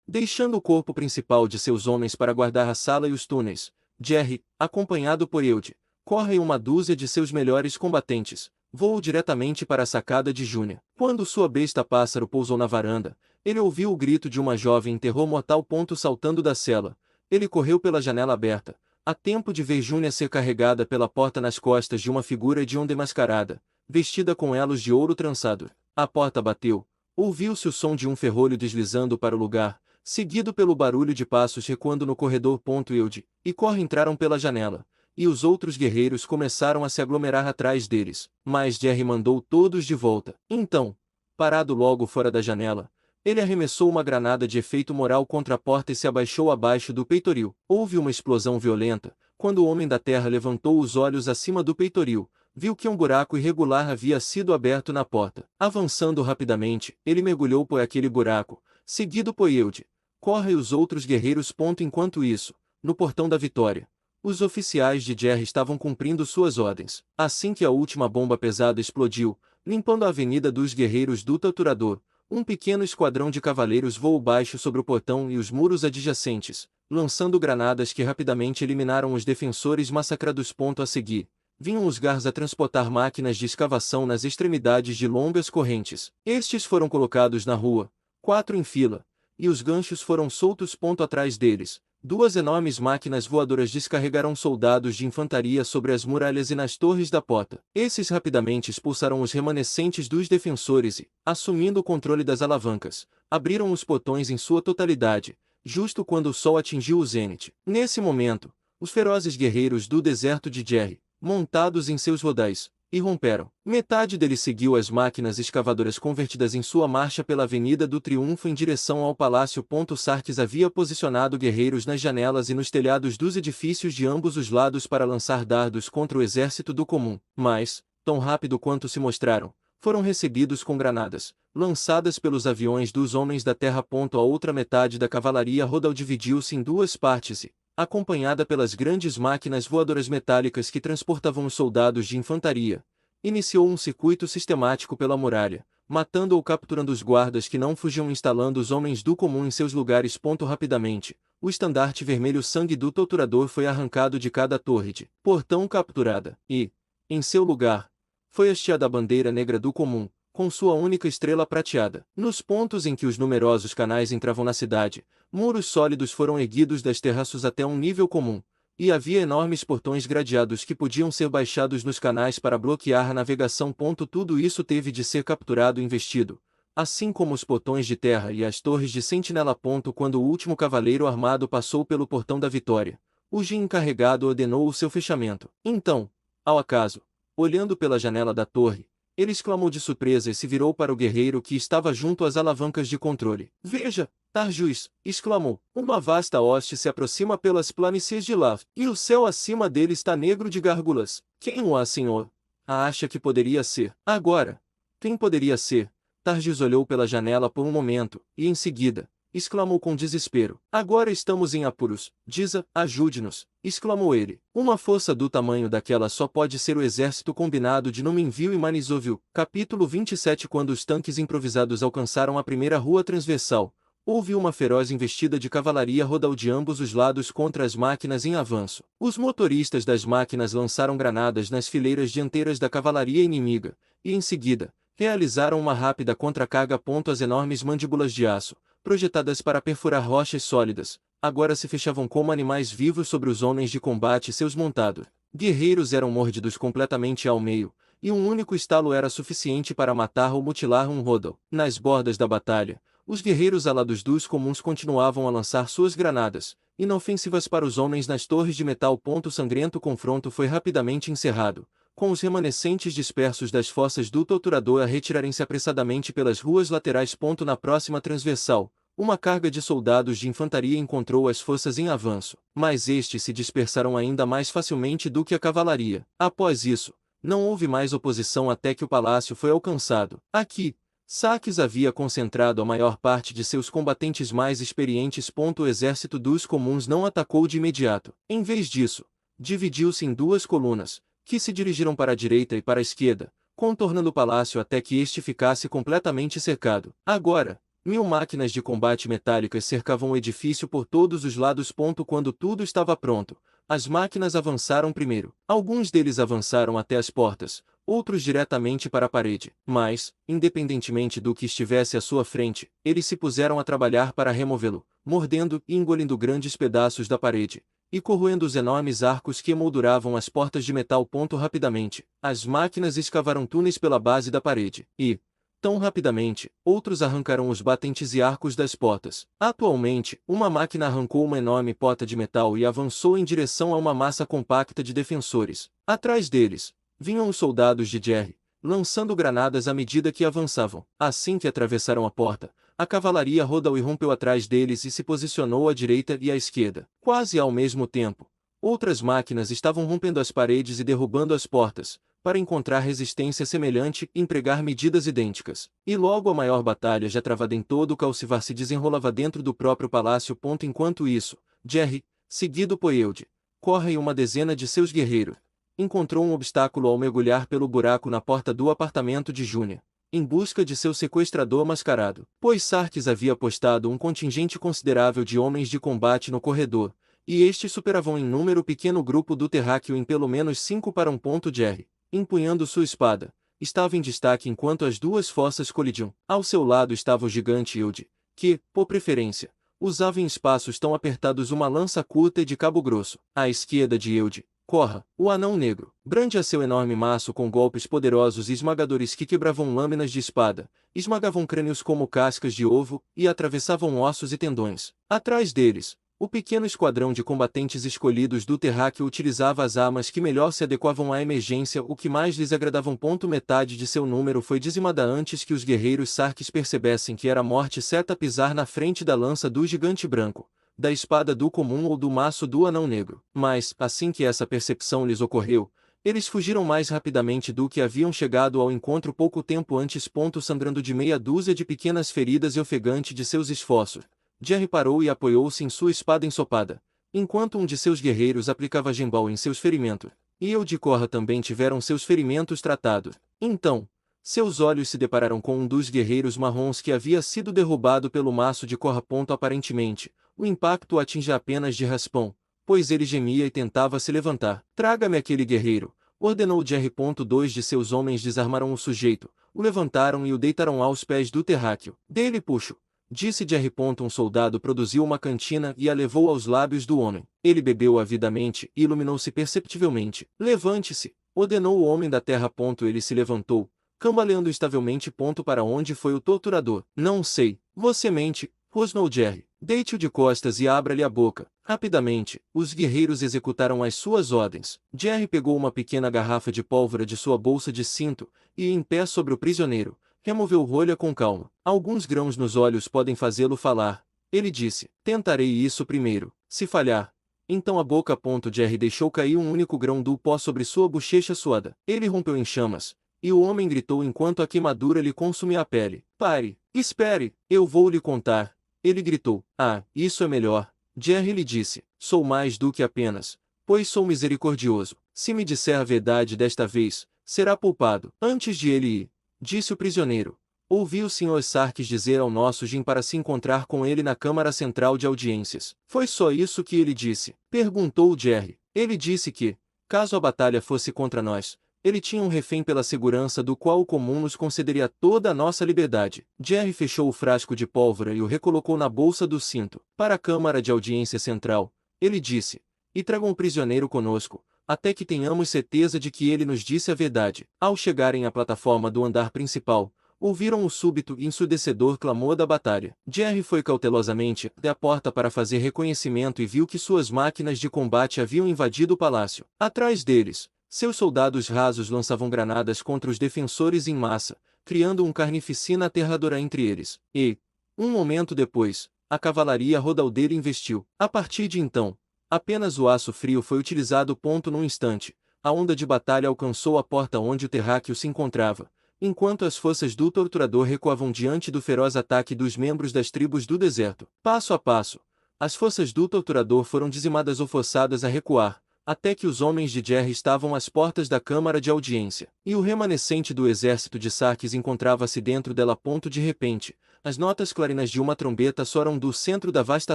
Deixando o corpo principal de seus homens para guardar a sala e os túneis, Jerry, acompanhado por Eude, corre uma dúzia de seus melhores combatentes, voou diretamente para a sacada de Júnia. Quando sua besta-pássaro pousou na varanda, ele ouviu o grito de uma jovem em terror mortal. Saltando da cela, ele correu pela janela aberta, a tempo de ver Júnia ser carregada pela porta nas costas de uma figura de onda mascarada, vestida com elos de ouro trançado. A porta bateu, ouviu-se o som de um ferrolho deslizando para o lugar, seguido pelo barulho de passos recuando no corredor. Eude e Corre entraram pela janela, e os outros guerreiros começaram a se aglomerar atrás deles, mas Jerry mandou todos de volta. Então, parado logo fora da janela, ele arremessou uma granada de efeito moral contra a porta e se abaixou abaixo do peitoril. Houve uma explosão violenta. Quando o Homem da Terra levantou os olhos acima do peitoril, viu que um buraco irregular havia sido aberto na porta. Avançando rapidamente, ele mergulhou por aquele buraco, seguido por Eude, Corre e os outros guerreiros. Enquanto isso, no portão da Vitória, os oficiais de Jerry estavam cumprindo suas ordens. Assim que a última bomba pesada explodiu, limpando a avenida dos guerreiros do torturador, um pequeno esquadrão de cavaleiros voou baixo sobre o portão e os muros adjacentes, lançando granadas que rapidamente eliminaram os defensores massacrados. A seguir, vinham os Gars a transportar máquinas de escavação nas extremidades de longas correntes. Estes foram colocados na rua, 4 em fila, e os ganchos foram soltos. Atrás deles, 2 enormes máquinas voadoras descarregaram soldados de infantaria sobre as muralhas e nas torres da porta. Esses rapidamente expulsaram os remanescentes dos defensores e, assumindo o controle das alavancas, abriram os portões em sua totalidade, justo quando o sol atingiu o zênite. Nesse momento, os ferozes guerreiros do deserto de Jerry, montados em seus rodais, irromperam. Metade deles seguiu as máquinas escavadoras convertidas em sua marcha pela Avenida do Triunfo em direção ao Palácio. Sarkis havia posicionado guerreiros nas janelas e nos telhados dos edifícios de ambos os lados para lançar dardos contra o exército do comum, mas, tão rápido quanto se mostraram, foram recebidos com granadas, lançadas pelos aviões dos Homens da Terra. A outra metade da cavalaria Rodal dividiu-se em 2 partes e, acompanhada pelas grandes máquinas voadoras metálicas que transportavam os soldados de infantaria, iniciou um circuito sistemático pela muralha, matando ou capturando os guardas que não fugiam, instalando os homens do comum em seus lugares. Rapidamente, o estandarte vermelho sangue do torturador foi arrancado de cada torre de portão capturada, e, em seu lugar, foi hasteada a bandeira negra do comum, com sua única estrela prateada. Nos pontos em que os numerosos canais entravam na cidade, muros sólidos foram erguidos das terraços até um nível comum, e havia enormes portões gradeados que podiam ser baixados nos canais para bloquear a navegação. Tudo isso teve de ser capturado e investido, assim como os portões de terra e as torres de sentinela. Quando o último cavaleiro armado passou pelo portão da Vitória, o Jin encarregado ordenou o seu fechamento. Então, ao acaso, olhando pela janela da torre, ele exclamou de surpresa e se virou para o guerreiro que estava junto às alavancas de controle. "Veja, Tarjus!" exclamou. "Uma vasta hoste se aproxima pelas planícies de Lav, e o céu acima dele está negro de gárgulas. Quem o há, senhor? Acha que poderia ser? Agora, quem poderia ser?" Tarjus olhou pela janela por um momento, e em seguida, exclamou com desespero. "Agora estamos em apuros. Giza, ajude-nos!" exclamou ele. "Uma força do tamanho daquela só pode ser o exército combinado de Numenville e Manizoville." Capítulo 27. Quando os tanques improvisados alcançaram a primeira rua transversal, houve uma feroz investida de cavalaria Rodal de ambos os lados contra as máquinas em avanço. Os motoristas das máquinas lançaram granadas nas fileiras dianteiras da cavalaria inimiga, e em seguida, realizaram uma rápida contracarga. As enormes mandíbulas de aço, projetadas para perfurar rochas sólidas, agora se fechavam como animais vivos sobre os homens de combate e seus montados. Guerreiros eram mordidos completamente ao meio, e um único estalo era suficiente para matar ou mutilar um Rodal. Nas bordas da batalha, os guerreiros alados dos comuns continuavam a lançar suas granadas, inofensivas para os homens nas torres de metal. O sangrento confronto foi rapidamente encerrado, com os remanescentes dispersos das fossas do torturador a retirarem-se apressadamente pelas ruas laterais. Na próxima transversal, uma carga de soldados de infantaria encontrou as forças em avanço, mas estes se dispersaram ainda mais facilmente do que a cavalaria. Após isso, não houve mais oposição até que o palácio foi alcançado. Aqui, Sarkis havia concentrado a maior parte de seus combatentes mais experientes. O exército dos comuns não atacou de imediato. Em vez disso, dividiu-se em 2 colunas, que se dirigiram para a direita e para a esquerda, contornando o palácio até que este ficasse completamente cercado. Agora, 1000 máquinas de combate metálicas cercavam o edifício por todos os lados. Quando tudo estava pronto, as máquinas avançaram primeiro. Alguns deles avançaram até as portas, outros diretamente para a parede. Mas, independentemente do que estivesse à sua frente, eles se puseram a trabalhar para removê-lo, mordendo e engolindo grandes pedaços da parede, e corroendo os enormes arcos que emolduravam as portas de metal. Rapidamente, as máquinas escavaram túneis pela base da parede, e, tão rapidamente, outros arrancaram os batentes e arcos das portas. Atualmente, uma máquina arrancou uma enorme porta de metal e avançou em direção a uma massa compacta de defensores. Atrás deles, vinham os soldados de Jerry, lançando granadas à medida que avançavam. Assim que atravessaram a porta, a cavalaria rodou e rompeu atrás deles e se posicionou à direita e à esquerda. Quase ao mesmo tempo, outras máquinas estavam rompendo as paredes e derrubando as portas, para encontrar resistência semelhante e empregar medidas idênticas. E logo a maior batalha já travada em todo o Calcivar se desenrolava dentro do próprio palácio. Enquanto isso, Jerry, seguido por Eude, Korra e uma dezena de seus guerreiros, encontrou um obstáculo ao mergulhar pelo buraco na porta do apartamento de Júnia, em busca de seu sequestrador mascarado. Pois Sarkis havia postado um contingente considerável de homens de combate no corredor, e estes superavam em número o pequeno grupo do terráqueo em pelo menos 5 para 1. Jerry, empunhando sua espada, estava em destaque enquanto as duas forças colidiam. Ao seu lado estava o gigante Eude, que, por preferência, usava em espaços tão apertados uma lança curta e de cabo grosso. À esquerda de Eude, Korra, o anão negro, brandia seu enorme maço com golpes poderosos e esmagadores que quebravam lâminas de espada, esmagavam crânios como cascas de ovo e atravessavam ossos e tendões. Atrás deles, o pequeno esquadrão de combatentes escolhidos do terráqueo utilizava as armas que melhor se adequavam à emergência. O que mais lhes agradava. Metade de seu número foi dizimada antes que os guerreiros Sarkis percebessem que era morte certa pisar na frente da lança do gigante branco, da espada do comum ou do maço do anão negro. Mas, assim que essa percepção lhes ocorreu, eles fugiram mais rapidamente do que haviam chegado ao encontro pouco tempo antes. Sangrando de meia dúzia de pequenas feridas e ofegante de seus esforços, Jerry parou e apoiou-se em sua espada ensopada, enquanto um de seus guerreiros aplicava gimbal em seus ferimentos, e Eude e Korra também tiveram seus ferimentos tratados. Então, seus olhos se depararam com um dos guerreiros marrons que havia sido derrubado pelo maço de Korra. Aparentemente, o impacto o atinge apenas de raspão, pois ele gemia e tentava se levantar. Traga-me aquele guerreiro, ordenou Jerry. 2 de seus homens desarmaram o sujeito, o levantaram e o deitaram aos pés do terráqueo. Dele puxo, disse Jerry. Um soldado produziu uma cantina e a levou aos lábios do homem. Ele bebeu avidamente e iluminou-se perceptivelmente. Levante-se, ordenou o homem da terra. Ele se levantou, cambaleando instavelmente. Para onde foi o torturador? Não sei. Você mente, rosnou Jerry. Deite-o de costas e abra-lhe a boca. Rapidamente, os guerreiros executaram as suas ordens. Jerry pegou uma pequena garrafa de pólvora de sua bolsa de cinto, e em pé sobre o prisioneiro, removeu o rolha com calma. Alguns grãos nos olhos podem fazê-lo falar, ele disse. Tentarei isso primeiro. Se falhar, então a boca. Jerry deixou cair um único grão do pó sobre sua bochecha suada. Ele rompeu em chamas, e o homem gritou enquanto a queimadura lhe consumia a pele. Pare! Espere! Eu vou lhe contar! Ele gritou. Ah, isso é melhor. Jerry lhe disse. Sou mais do que apenas, pois sou misericordioso. Se me disser a verdade desta vez, será poupado. Antes de ele ir, disse o prisioneiro, ouvi o Sr. Sarkis dizer ao nosso Jin para se encontrar com ele na Câmara Central de Audiências. Foi só isso que ele disse? Perguntou Jerry. Ele disse que, caso a batalha fosse contra nós, ele tinha um refém pela segurança do qual o comum nos concederia toda a nossa liberdade. Jerry fechou o frasco de pólvora e o recolocou na bolsa do cinto. Para a Câmara de Audiência Central, ele disse, e tragam o prisioneiro conosco, até que tenhamos certeza de que ele nos disse a verdade. Ao chegarem à plataforma do andar principal, ouviram o súbito e ensurdecedor clamor da batalha. Jerry foi cautelosamente até a porta para fazer reconhecimento e viu que suas máquinas de combate haviam invadido o palácio. Atrás deles, seus soldados rasos lançavam granadas contra os defensores em massa, criando carnificina aterradora entre eles. E, um momento depois, a cavalaria rodaldeira investiu. A partir de então, apenas o aço frio foi utilizado. Num instante, a onda de batalha alcançou a porta onde o terráqueo se encontrava, enquanto as forças do torturador recuavam diante do feroz ataque dos membros das tribos do deserto. Passo a passo, as forças do torturador foram dizimadas ou forçadas a recuar, até que os homens de Jerry estavam às portas da Câmara de Audiência, e o remanescente do exército de Sarkis encontrava-se dentro dela. De repente, As notas clarinas de uma trombeta soaram do centro da vasta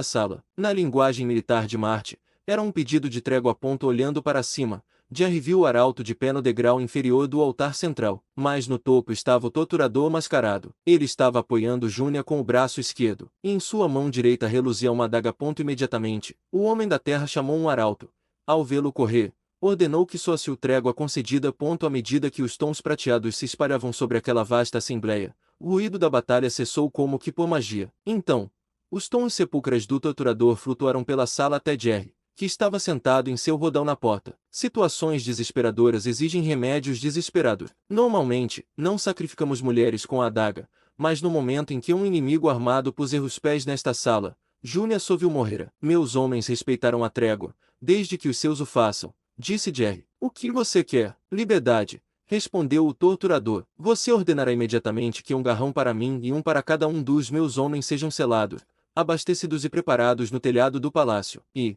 sala. Na linguagem militar de Marte, era um pedido de trégua. Olhando para cima, Jerry viu o arauto de pé no degrau inferior do altar central, mas no topo estava o torturador mascarado. Ele estava apoiando Júnia com o braço esquerdo, e em sua mão direita reluzia uma adaga. Imediatamente, o homem da terra chamou um arauto. Ao vê-lo correr, ordenou que soasse o trégua concedida. À medida que os tons prateados se espalhavam sobre aquela vasta assembleia, o ruído da batalha cessou como que por magia. Então, os tons sepulcrais do torturador flutuaram pela sala até Jerry, que estava sentado em seu rodão na porta. Situações desesperadoras exigem remédios desesperados. Normalmente, não sacrificamos mulheres com a adaga, mas no momento em que um inimigo armado puser os pés nesta sala, Júnia Sovil morrerá. Meus homens respeitaram a trégua, desde que os seus o façam, disse Jerry. O que você quer? Liberdade, respondeu o torturador. Você ordenará imediatamente que um garrão para mim e um para cada um dos meus homens sejam selados, abastecidos e preparados no telhado do palácio, e,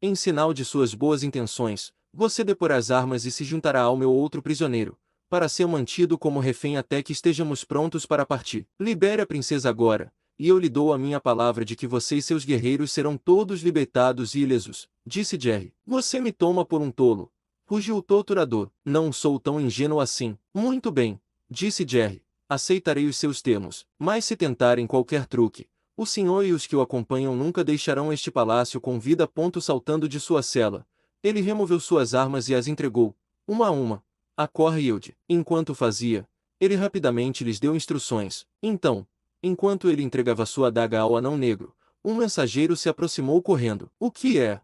em sinal de suas boas intenções, você deporá as armas e se juntará ao meu outro prisioneiro, para ser mantido como refém até que estejamos prontos para partir. Libere a princesa agora, e eu lhe dou a minha palavra de que você e seus guerreiros serão todos libertados e ilesos, disse Jerry. Você me toma por um tolo, rugiu o torturador. Não sou tão ingênuo assim. Muito bem, disse Jerry, aceitarei os seus termos, mas se tentarem qualquer truque, o senhor e os que o acompanham nunca deixarão este palácio com vida. Saltando de sua cela, ele removeu suas armas e as entregou, uma a uma, a Cor e Hilde. Enquanto fazia, ele rapidamente lhes deu instruções. Então, enquanto ele entregava sua adaga ao anão negro, um mensageiro se aproximou correndo. O que é?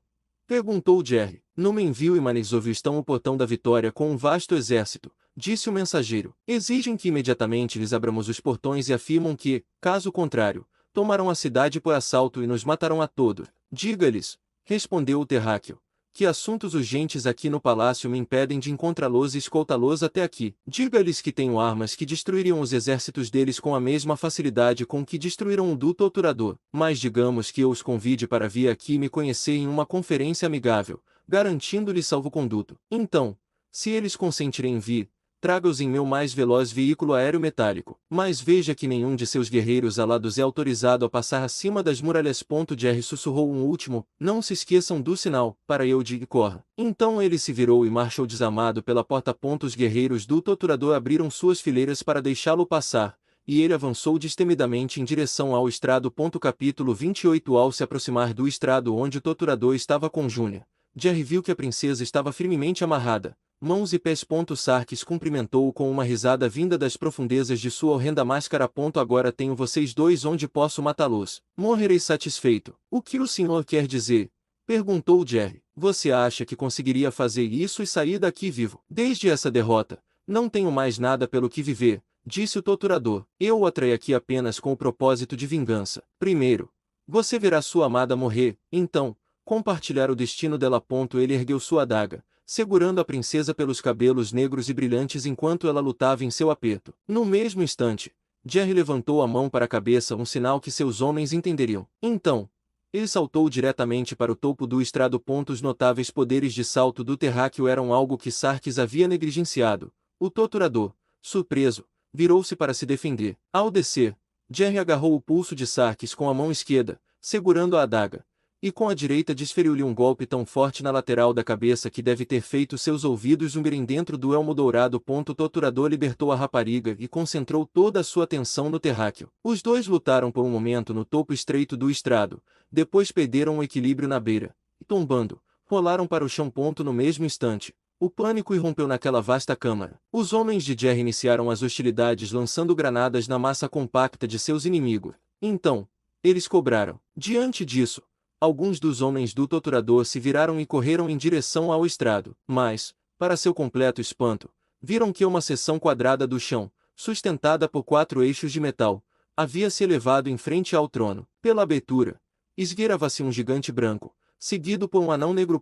Perguntou Jerry. Numa envio e Manizovil estão no portão da Vitória com um vasto exército, disse o mensageiro. Exigem que imediatamente lhes abramos os portões e afirmam que, caso contrário, tomarão a cidade por assalto e nos matarão a todos. Diga-lhes, respondeu o terráqueo, que assuntos urgentes aqui no palácio me impedem de encontrá-los e escoltá-los até aqui. Diga-lhes que tenho armas que destruiriam os exércitos deles com a mesma facilidade com que destruíram o do torturador. Mas digamos que eu os convide para vir aqui e me conhecer em uma conferência amigável, garantindo-lhes salvo-conduto. Então, se eles consentirem em vir, traga-os em meu mais veloz veículo aéreo metálico. Mas veja que nenhum de seus guerreiros alados é autorizado a passar acima das muralhas. Jerry sussurrou um último, não se esqueçam do sinal, para Hilde e corra. Então ele se virou e marchou desamado pela porta. Os guerreiros do torturador abriram suas fileiras para deixá-lo passar, e ele avançou destemidamente em direção ao estrado. Capítulo 28. Ao se aproximar do estrado onde o torturador estava com Júnia, Jerry viu que a princesa estava firmemente amarrada, mãos e pés. Sarkis cumprimentou-o com uma risada vinda das profundezas de sua horrenda máscara. Agora tenho vocês dois onde posso matá-los. Morrerei satisfeito. O que o senhor quer dizer? Perguntou Jerry. Você acha que conseguiria fazer isso e sair daqui vivo? Desde essa derrota, não tenho mais nada pelo que viver, disse o torturador. Eu o atraí aqui apenas com o propósito de vingança. Primeiro, você verá sua amada morrer, então, compartilhar o destino dela. Ele ergueu sua adaga, segurando a princesa pelos cabelos negros e brilhantes enquanto ela lutava em seu aperto. No mesmo instante, Jerry levantou a mão para a cabeça, um sinal que seus homens entenderiam. Então, ele saltou diretamente para o topo do estrado. Os notáveis poderes de salto do terráqueo eram algo que Sarkis havia negligenciado. O torturador, surpreso, virou-se para se defender. Ao descer, Jerry agarrou o pulso de Sarkis com a mão esquerda, segurando a adaga, e com a direita desferiu-lhe um golpe tão forte na lateral da cabeça que deve ter feito seus ouvidos zumbirem dentro do elmo dourado. O torturador libertou a rapariga e concentrou toda a sua atenção no terráqueo. Os dois lutaram por um momento no topo estreito do estrado, depois perderam o equilíbrio na beira, e tombando, rolaram para o chão. No mesmo instante, o pânico irrompeu naquela vasta câmara. Os homens de Jerry iniciaram as hostilidades lançando granadas na massa compacta de seus inimigos. Então, eles cobraram. Diante disso, alguns dos homens do torturador se viraram e correram em direção ao estrado, mas, para seu completo espanto, viram que uma seção quadrada do chão, sustentada por 4 eixos de metal, havia se elevado em frente ao trono. Pela abertura, esgueirava-se um gigante branco, seguido por um anão negro.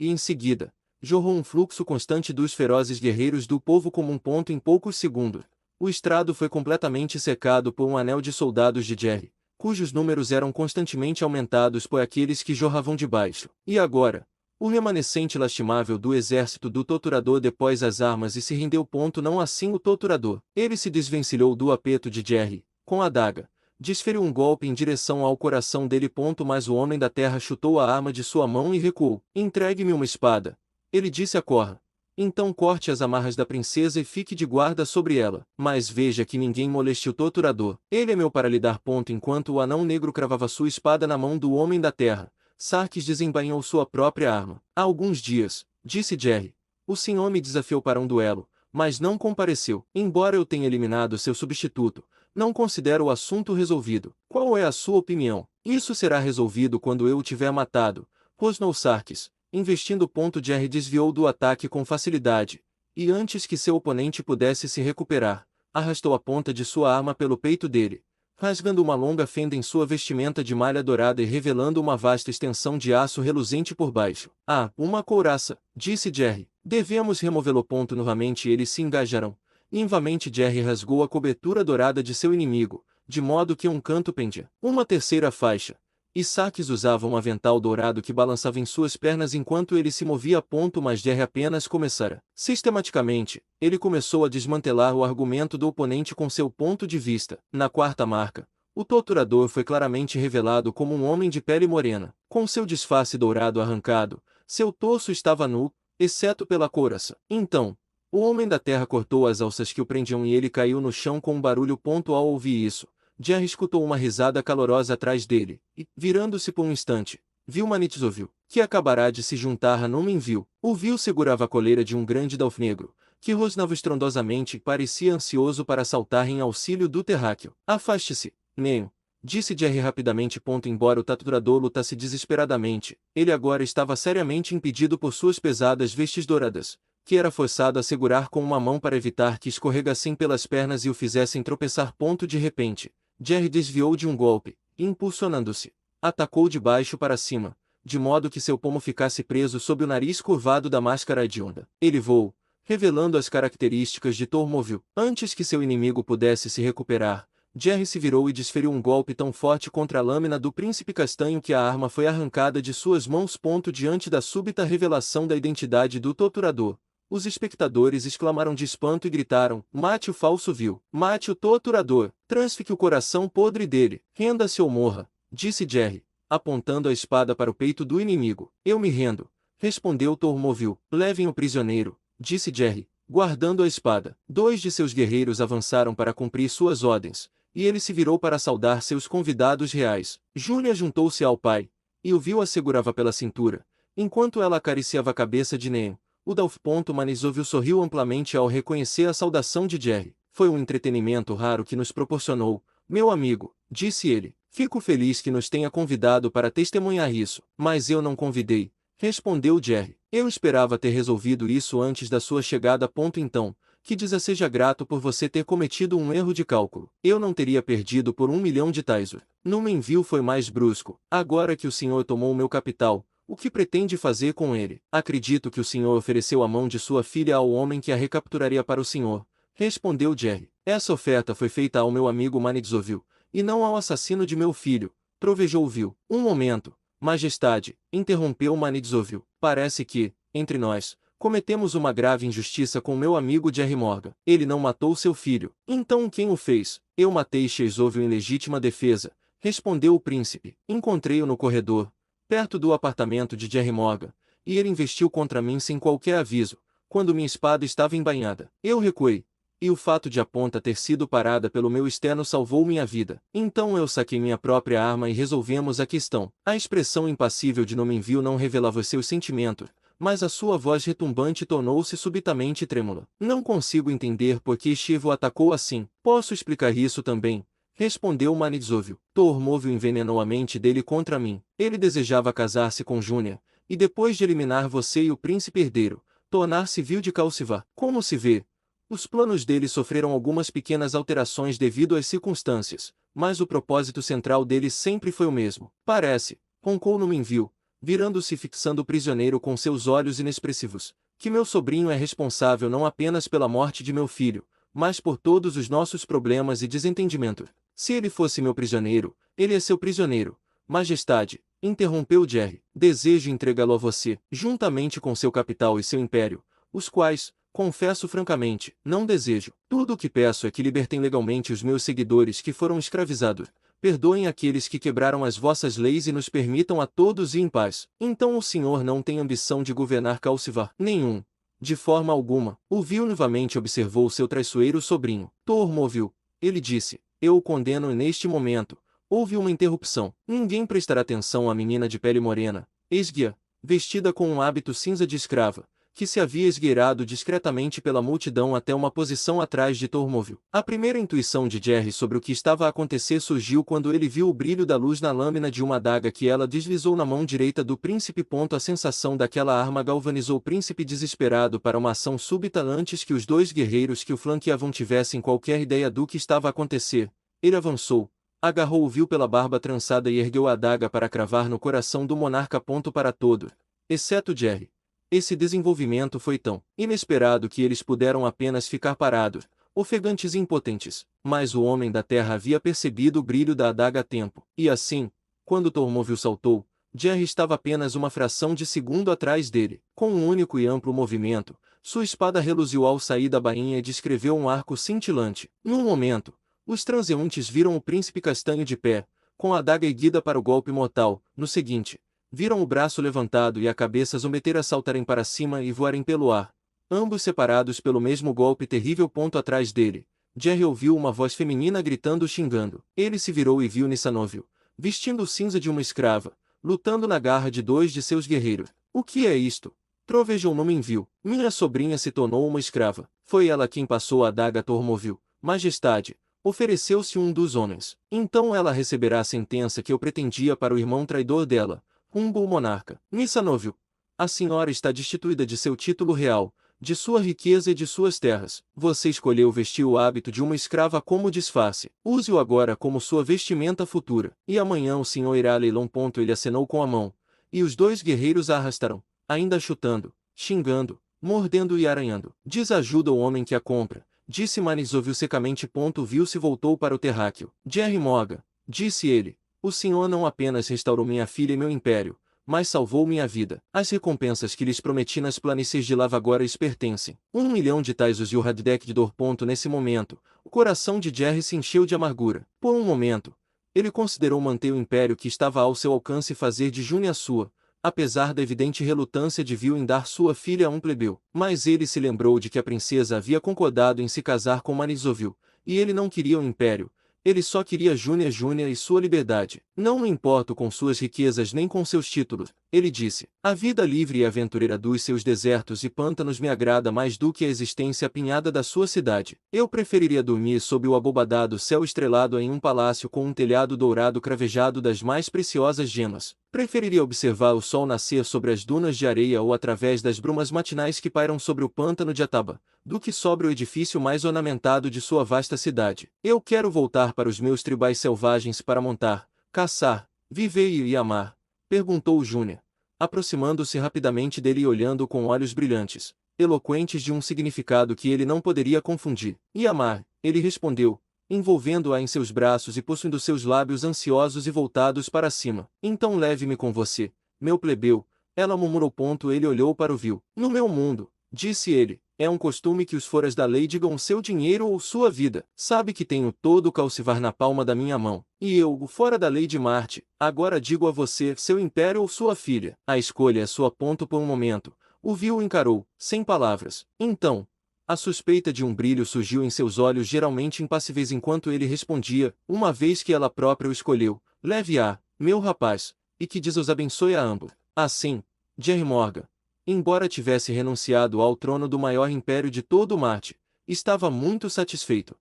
E em seguida, jorrou um fluxo constante dos ferozes guerreiros do povo comum. Em poucos segundos, o estrado foi completamente cercado por um anel de soldados de Jerry, cujos números eram constantemente aumentados por aqueles que jorravam de baixo. E agora, o remanescente lastimável do exército do torturador depôs as armas e se rendeu. Não assim o torturador. Ele se desvencilhou do apeto de Jerry, com a adaga, desferiu um golpe em direção ao coração dele. Mas o homem da terra chutou a arma de sua mão e recuou. Entregue-me uma espada. Ele disse a Korra. Então corte as amarras da princesa e fique de guarda sobre ela. Mas veja que ninguém moleste o torturador. Ele é meu para lhe dar. Enquanto o anão negro cravava sua espada na mão do homem da terra, Sarkis desembainhou sua própria arma. Há alguns dias, disse Jerry, o senhor me desafiou para um duelo, mas não compareceu. Embora eu tenha eliminado seu substituto, não considero o assunto resolvido. Qual é a sua opinião? Isso será resolvido quando eu o tiver matado, rosnou Sarkis, investindo. Jerry desviou do ataque com facilidade, e antes que seu oponente pudesse se recuperar, arrastou a ponta de sua arma pelo peito dele, rasgando uma longa fenda em sua vestimenta de malha dourada e revelando uma vasta extensão de aço reluzente por baixo. Ah, uma couraça, disse Jerry. Devemos removê-lo. Novamente eles se engajaram. Invamente Jerry rasgou a cobertura dourada de seu inimigo, de modo que um canto pendia. Uma terceira faixa. E Sarkis usava um avental dourado que balançava em suas pernas enquanto ele se movia. Mas Jerry apenas começara. Sistematicamente, ele começou a desmantelar o argumento do oponente com seu ponto de vista. Na quarta marca, o torturador foi claramente revelado como um homem de pele morena. Com seu disfarce dourado arrancado, seu torso estava nu, exceto pela couraça. Então, o homem da terra cortou as alças que o prendiam e ele caiu no chão com um barulho. Ao ouvir isso, Jerry escutou uma risada calorosa atrás dele, e, virando-se por um instante, viu Manitzovil, que acabará de se juntar a Numenville. O Vil segurava a coleira de um grande Dalf negro, que rosnava estrondosamente e parecia ansioso para saltar em auxílio do terráqueo. Afaste-se, Neo, disse Jerry rapidamente. Embora o torturador lutasse desesperadamente, ele agora estava seriamente impedido por suas pesadas vestes douradas, que era forçado a segurar com uma mão para evitar que escorregassem pelas pernas e o fizessem tropeçar. De repente, Jerry desviou de um golpe, e impulsionando-se, atacou de baixo para cima, de modo que seu pomo ficasse preso sob o nariz curvado da máscara hedionda. Ele voou, revelando as características de Tormovil. Antes que seu inimigo pudesse se recuperar, Jerry se virou e desferiu um golpe tão forte contra a lâmina do príncipe castanho que a arma foi arrancada de suas mãos. Diante da súbita revelação da identidade do torturador, os espectadores exclamaram de espanto e gritaram: mate o falso vil, mate o torturador, transfique o coração podre dele, renda-se ou morra, disse Jerry, apontando a espada para o peito do inimigo. Eu me rendo, respondeu Tormovil. Levem o prisioneiro, disse Jerry, guardando a espada. Dois de seus guerreiros avançaram para cumprir suas ordens, e ele se virou para saudar seus convidados reais. Júlia juntou-se ao pai, e o Vil a segurava pela cintura, enquanto ela acariciava a cabeça de Neo. O Dalf. Manitzovil sorriu amplamente ao reconhecer a saudação de Jerry. Foi um entretenimento raro que nos proporcionou, meu amigo, disse ele. Fico feliz que nos tenha convidado para testemunhar isso. Mas eu não convidei, respondeu Jerry. Eu esperava ter resolvido isso antes da sua chegada. Então, que Disa seja grato por você ter cometido um erro de cálculo. Eu não teria perdido por 1.000.000 de Taizur. Numenville foi mais brusco. Agora que o senhor tomou o meu capital, o que pretende fazer com ele? Acredito que o senhor ofereceu a mão de sua filha ao homem que a recapturaria para o senhor, respondeu Jerry. Essa oferta foi feita ao meu amigo Manitzovil, e não ao assassino de meu filho, trovejou Vil. Um momento, majestade, interrompeu Manitzovil. Parece que, entre nós, cometemos uma grave injustiça com meu amigo Jerry Morgan. Ele não matou seu filho. Então quem o fez? Eu matei Sheizovil em legítima defesa, respondeu o príncipe. Encontrei-o no corredor, perto do apartamento de Jerry Morgan, e ele investiu contra mim sem qualquer aviso, quando minha espada estava embainhada. Eu recuei, e o fato de a ponta ter sido parada pelo meu externo salvou minha vida. Então eu saquei minha própria arma e resolvemos a questão. A expressão impassível de Numenville não revelava seus sentimentos, mas a sua voz retumbante tornou-se subitamente trêmula. Não consigo entender por que Shivo atacou assim. Posso explicar isso também, respondeu Manitzovil. Tormovil envenenou a mente dele contra mim. Ele desejava casar-se com Júnia, e depois de eliminar você e o príncipe herdeiro, tornar-se vil de Calcivar. Como se vê, os planos dele sofreram algumas pequenas alterações devido às circunstâncias, mas o propósito central dele sempre foi o mesmo. Parece, roncou Numenville, virando-se e fixando o prisioneiro com seus olhos inexpressivos, que meu sobrinho é responsável não apenas pela morte de meu filho, mas por todos os nossos problemas e desentendimentos. Se ele fosse meu prisioneiro, ele é seu prisioneiro. Majestade, interrompeu Jerry. Desejo entregá-lo a você, juntamente com seu capital e seu império, os quais, confesso francamente, não desejo. Tudo o que peço é que libertem legalmente os meus seguidores que foram escravizados. perdoem aqueles que quebraram as vossas leis e nos permitam a todos ir em paz. Então o senhor não tem ambição de governar Calcivar? Nenhum. De forma alguma. O vil novamente observou seu traiçoeiro sobrinho. Tormovil. Ele disse, eu o condeno neste momento. Houve uma interrupção. Ninguém prestará atenção à menina de pele morena, esguia, vestida com um hábito cinza de escrava, que se havia esgueirado discretamente pela multidão até uma posição atrás de Tormovil. A primeira intuição de Jerry sobre o que estava a acontecer surgiu quando ele viu o brilho da luz na lâmina de uma adaga que ela deslizou na mão direita do príncipe. A sensação daquela arma galvanizou o príncipe desesperado para uma ação súbita antes que os dois guerreiros que o flanqueavam tivessem qualquer ideia do que estava a acontecer. Ele avançou, agarrou o vil pela barba trançada e ergueu a adaga para cravar no coração do monarca. Para todo, exceto Jerry. Esse desenvolvimento foi tão inesperado que eles puderam apenas ficar parados, ofegantes e impotentes. Mas o homem da terra havia percebido o brilho da adaga a tempo. E assim, quando Tormovil saltou, Jerry estava apenas uma fração de segundo atrás dele. Com um único e amplo movimento, sua espada reluziu ao sair da bainha e descreveu um arco cintilante. Num momento, os transeuntes viram o príncipe castanho de pé, com a adaga erguida para o golpe mortal. No seguinte, viram o braço levantado e a cabeça zombeteira saltarem para cima e voarem pelo ar, ambos separados pelo mesmo golpe terrível. Atrás dele, Jerry ouviu uma voz feminina gritando xingando. Ele se virou e viu Nissanovil, vestindo o cinza de uma escrava, lutando na garra de dois de seus guerreiros. O que é isto? Trovejou Númenville. Minha sobrinha se tornou uma escrava. Foi ela quem passou a adaga a Tormovil. Majestade, ofereceu-se um dos homens. Então ela receberá a sentença que eu pretendia para o irmão traidor dela. O monarca. Nissanovil, a senhora está destituída de seu título real, de sua riqueza e de suas terras. Você escolheu vestir o hábito de uma escrava como disfarce. Use-o agora como sua vestimenta futura. E amanhã o senhor irá a leilão. Ele acenou com a mão, e os dois guerreiros a arrastaram, ainda chutando, xingando, mordendo e arranhando. Desajuda o homem que a compra, disse Manisovil secamente. Viu-se voltou para o terráqueo. Jerry Morgan, disse ele. O senhor não apenas restaurou minha filha e meu império, mas salvou minha vida. As recompensas que lhes prometi nas planícies de lava agora lhes pertencem. 1 milhão de taisos e o Raddek de Dor. Nesse momento, o coração de Jerry se encheu de amargura. Por um momento, ele considerou manter o império que estava ao seu alcance e fazer de June a sua, apesar da evidente relutância de Vil em dar sua filha a um plebeu. Mas ele se lembrou de que a princesa havia concordado em se casar com Manisovil, e ele não queria o império. Ele só queria Júnia e sua liberdade. Não me importo com suas riquezas nem com seus títulos, ele disse. A vida livre e aventureira dos seus desertos e pântanos me agrada mais do que a existência apinhada da sua cidade. Eu preferiria dormir sob o abobadado céu estrelado em um palácio com um telhado dourado cravejado das mais preciosas gemas. Preferiria observar o sol nascer sobre as dunas de areia ou através das brumas matinais que pairam sobre o pântano de Ataba, do que sobre o edifício mais ornamentado de sua vasta cidade. Eu quero voltar para os meus tribais selvagens para montar, caçar, viver e amar, perguntou Júnior, aproximando-se rapidamente dele e olhando com olhos brilhantes, eloquentes de um significado que ele não poderia confundir. E amar, ele respondeu, envolvendo-a em seus braços e possuindo seus lábios ansiosos e voltados para cima. Então leve-me com você, meu plebeu, ela murmurou. Ele olhou para o vil. No meu mundo, disse ele, é um costume que os foras da lei digam seu dinheiro ou sua vida. Sabe que tenho todo o Calcivar na palma da minha mão. E eu, fora da lei de Marte, agora digo a você, seu império ou sua filha. A escolha é sua. Por um momento, o vil o encarou, sem palavras. Então, a suspeita de um brilho surgiu em seus olhos geralmente impassíveis enquanto ele respondia, uma vez que ela própria o escolheu, leve-a, meu rapaz, e que Deus os abençoe a ambos. Assim, Jerry Morgan, embora tivesse renunciado ao trono do maior império de todo o Marte, estava muito satisfeito.